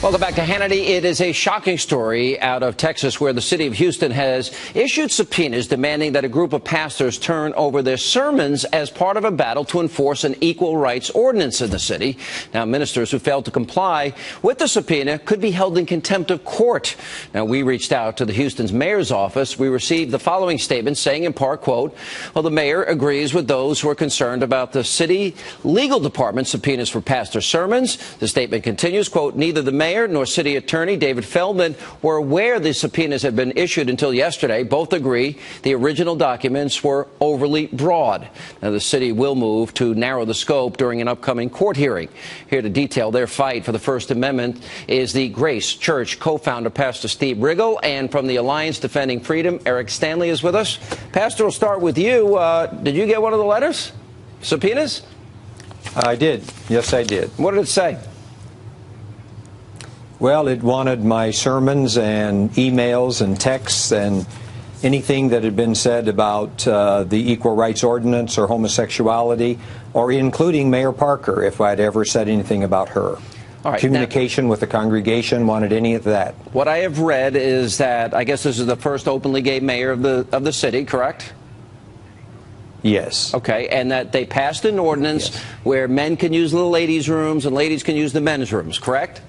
Welcome back to Hannity. It is a shocking story out of Texas where the city of Houston has issued subpoenas demanding that a group of pastors turn over their sermons as part of a battle to enforce an equal rights ordinance in the city. Now, ministers who failed to comply with the subpoena could be held in contempt of court. Now, we reached out to the Houston's mayor's office. We received the following statement saying in part, quote, well, the mayor agrees with those who are concerned about the city legal department subpoenas for pastor sermons. The statement continues, quote, neither the mayor nor city attorney David Feldman were aware the subpoenas had been issued until yesterday. Both agree the original documents were overly broad. Now, the city will move to narrow the scope during an upcoming court hearing. Here to detail their fight for the First Amendment is the Grace Church co-founder, Pastor Steve Riggle, and from the Alliance Defending Freedom, Eric Stanley is with us. Pastor, we'll start with you. Did you get one of the letters? Subpoenas? I did. Yes, I did. What did it say? Well, it wanted my sermons and emails and texts and anything that had been said about the Equal Rights Ordinance or homosexuality, or including Mayor Parker, if I'd ever said anything about her. All right, communication with the congregation, wanted any of that. What I have read is that, I guess this is the first openly gay mayor of the city, correct? Yes. Okay, and that they passed an ordinance where men can use the ladies' rooms and ladies can use the men's rooms, correct?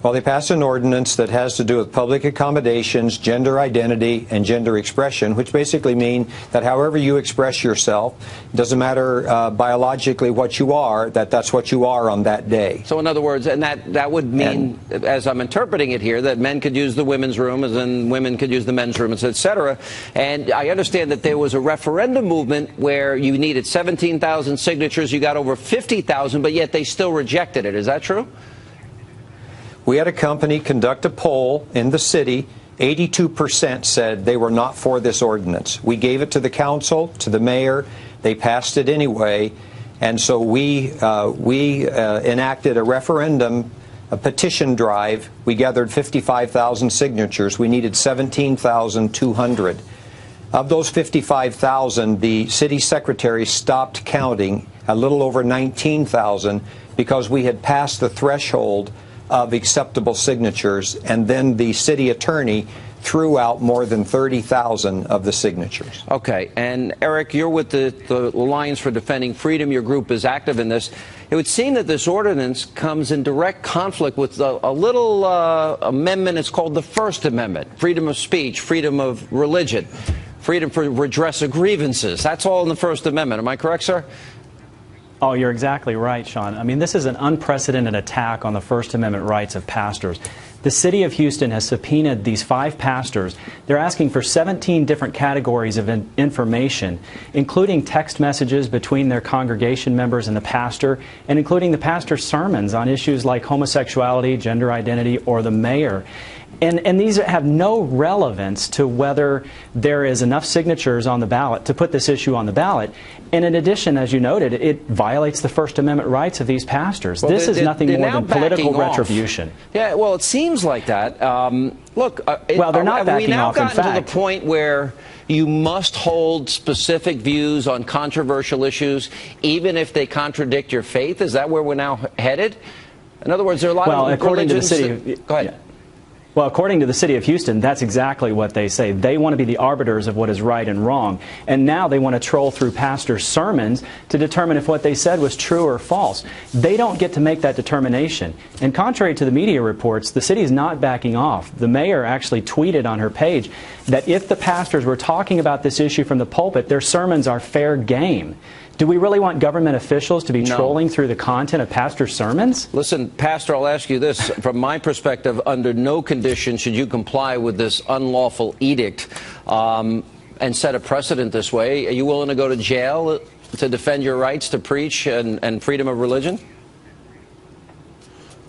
Well, they passed an ordinance that has to do with public accommodations, gender identity, and gender expression, which basically mean that however you express yourself, it doesn't matter biologically what you are, that's what you are on that day. So in other words, and that would mean, as I'm interpreting it here, that men could use the women's room and women could use the men's rooms, etc. And I understand that there was a referendum movement where you needed 17,000 signatures, you got over 50,000, but yet they still rejected it. Is that true? We had a company conduct a poll in the city. 82% said they were not for this ordinance. We gave it to the council, to the mayor. They passed it anyway. And so we enacted a referendum, a petition drive. We gathered 55,000 signatures. We needed 17,200. Of those 55,000, the city secretary stopped counting a little over 19,000 because we had passed the threshold of acceptable signatures, and then the city attorney threw out more than 30,000 of the signatures. Okay, and Eric, you're with the Alliance for Defending Freedom. Your group is active in this. It would seem that this ordinance comes in direct conflict with a little amendment. It's called the First Amendment: freedom of speech, freedom of religion, freedom for redress of grievances. That's all in the First Amendment. Am I correct, sir? Oh, you're exactly right, Sean. I mean, this is an unprecedented attack on the First Amendment rights of pastors. The city of Houston has subpoenaed these 5 pastors. They're asking for 17 different categories of information, including text messages between their congregation members and the pastor, and including the pastor's sermons on issues like homosexuality, gender identity, or the mayor. And these have no relevance to whether there is enough signatures on the ballot to put this issue on the ballot. And in addition, as you noted, it violates the First Amendment rights of these pastors. Well, this is nothing more than political retribution. Yeah, well, it seems like that. Look, well, they're not backing off, in fact. Have we now gotten to the point where you must hold specific views on controversial issues, even if they contradict your faith? Is that where we're now headed? In other words, there are a lot of according to the city. Go ahead. Yeah. Well, according to the city of Houston, that's exactly what they say. They want to be the arbiters of what is right and wrong. And now they want to troll through pastors' sermons to determine if what they said was true or false. They don't get to make that determination. And contrary to the media reports, the city is not backing off. The mayor actually tweeted on her page that if the pastors were talking about this issue from the pulpit, their sermons are fair game. Do we really want government officials to be trolling through the content of pastor sermons? Listen, Pastor, I'll ask you this. From my perspective, under no condition should you comply with this unlawful edict and set a precedent this way. Are you willing to go to jail to defend your rights to preach and freedom of religion?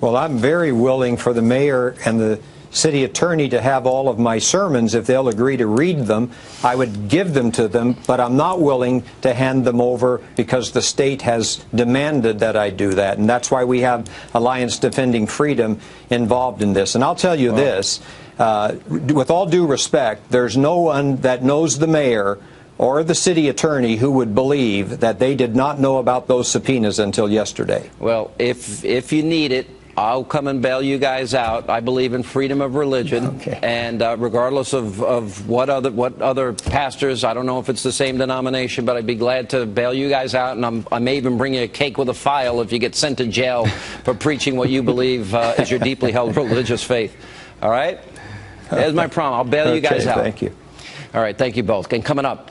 Well, I'm very willing for the mayor and the city attorney to have all of my sermons. If they'll agree to read them, I would give them to them, but I'm not willing to hand them over because the state has demanded that I do that. And that's why we have Alliance Defending Freedom involved in this. And I'll tell you this, with all due respect, there's no one that knows the mayor or the city attorney who would believe that they did not know about those subpoenas until yesterday. Well, if you need it, I'll come and bail you guys out. I believe in freedom of religion, Okay. and regardless of what other pastors, I don't know if it's the same denomination, but I'd be glad to bail you guys out, and I may even bring you a cake with a file if you get sent to jail for preaching what you believe is your deeply held religious faith. All right? There's my promise. I'll bail you guys out. Thank you. All right, thank you both. And coming up.